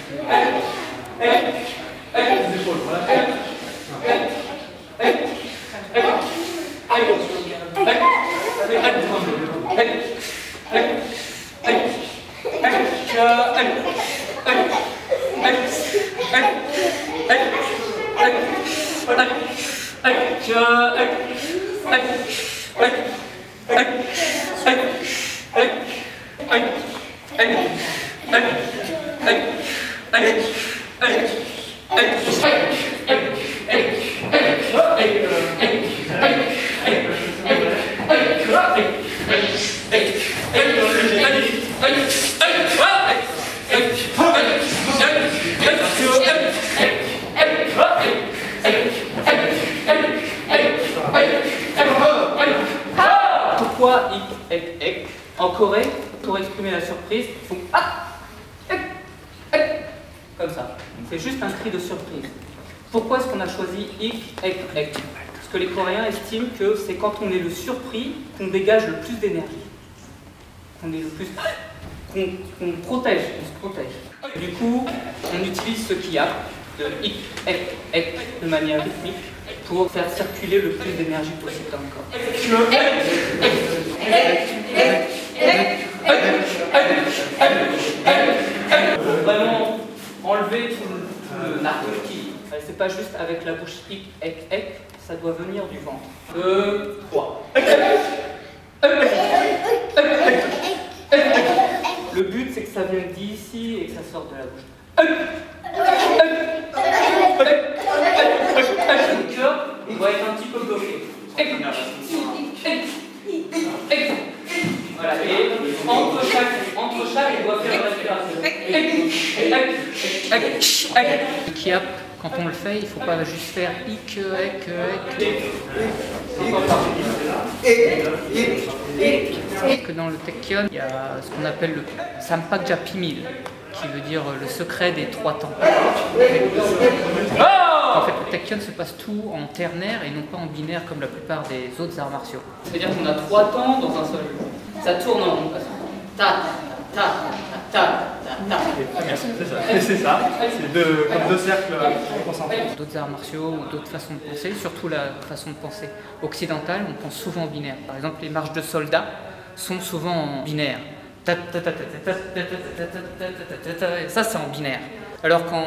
Les épaules, voilà. Pourquoi Ek Ekk? En Corée, pour exprimer la surprise, ils font Ek Ekk, comme ça. C'est juste un cri de surprise. Pourquoi est-ce qu'on a choisi Ek Ekk? Parce que les Coréens estiment que c'est quand on est le surpris qu'on dégage le plus d'énergie. Qu'on est le plus... qu'on protège, on se protège. Et du coup, on utilise ce kiap de Ek Ekk de manière rythmique pour faire circuler le plus d'énergie possible dans le corps. Vraiment enlever tout l'article. C'est pas juste avec la bouche Ek Ekk, ça doit venir du ventre. 2, 3. Le but c'est que ça vienne d'ici et que ça sorte de la bouche. Le cœur doit être un petit peu bloqué. Voilà, et entre chaque, il doit faire une respiration. Le kiap, quand on le fait, il ne faut pas juste faire Ek Ekk. Que dans le Taekkyeon, il y a ce qu'on appelle le sampak pimil, qui veut dire le secret des 3 temps. En fait, le Taekkyeon se passe tout en ternaire et non pas en binaire comme la plupart des autres arts martiaux. C'est-à-dire qu'on a 3 temps dans un seul jour. Ça tourne en rond. Ta, ta, ta, ta, ta. C'est ça, c'est comme 2 cercles concentrés. D'autres arts martiaux ou d'autres façons de penser, surtout la façon de penser occidentale, on pense souvent en binaire. Par exemple, les marches de soldats sont souvent en binaire. Ça, c'est en binaire. Alors qu'en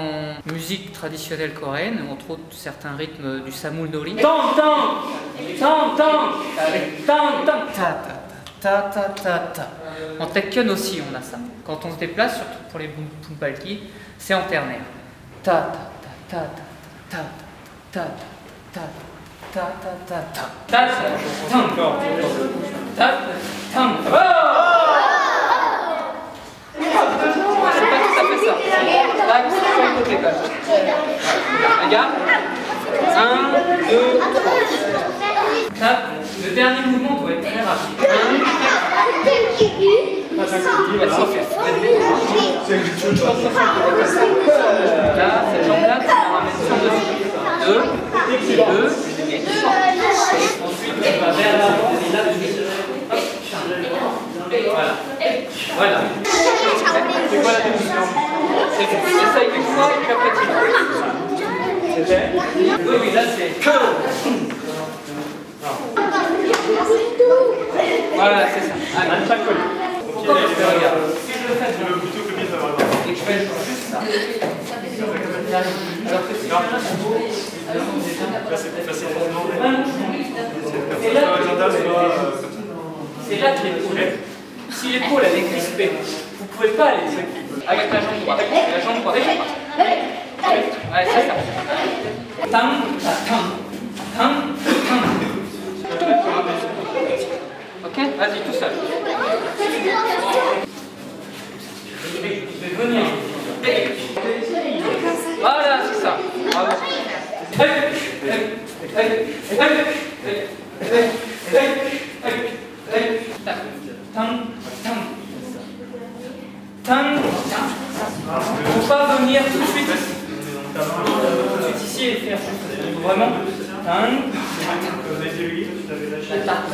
musique traditionnelle coréenne, entre autres certains rythmes du samul-nori, en Taekkyeon aussi on a ça. Quand on se déplace, surtout pour les Pumpalki, c'est en ternaire. Regarde. 1, 2, 3. Le dernier mouvement doit être très rapide. 1. Là, cette jambe-là, tu la ramènes sur le dessus. 2, et ensuite, tu vas vers l'avant et là, voilà. Voilà. C'est quoi la décision? Essaye une fois et puis après tu vas. C'était? Oui, là c'est que. Voilà, c'est ça. Allez, chaque fois. Regarde. Si je le fais et que je fais juste ça. Alors que si je fais c'est beau. C'est plus facile. C'est là que l'épaule. Si l'épaule elle est crispée, vous ne pouvez pas aller avec la jambe droite. La jambe droite. Ouais, c'est ça. Tang, tang, tang, tang. Ok, vas-y tout seul. Je vais venir. Voilà, c'est ça. Bravo. Faut pas venir tout de suite ici et faire juste vraiment. La tarte,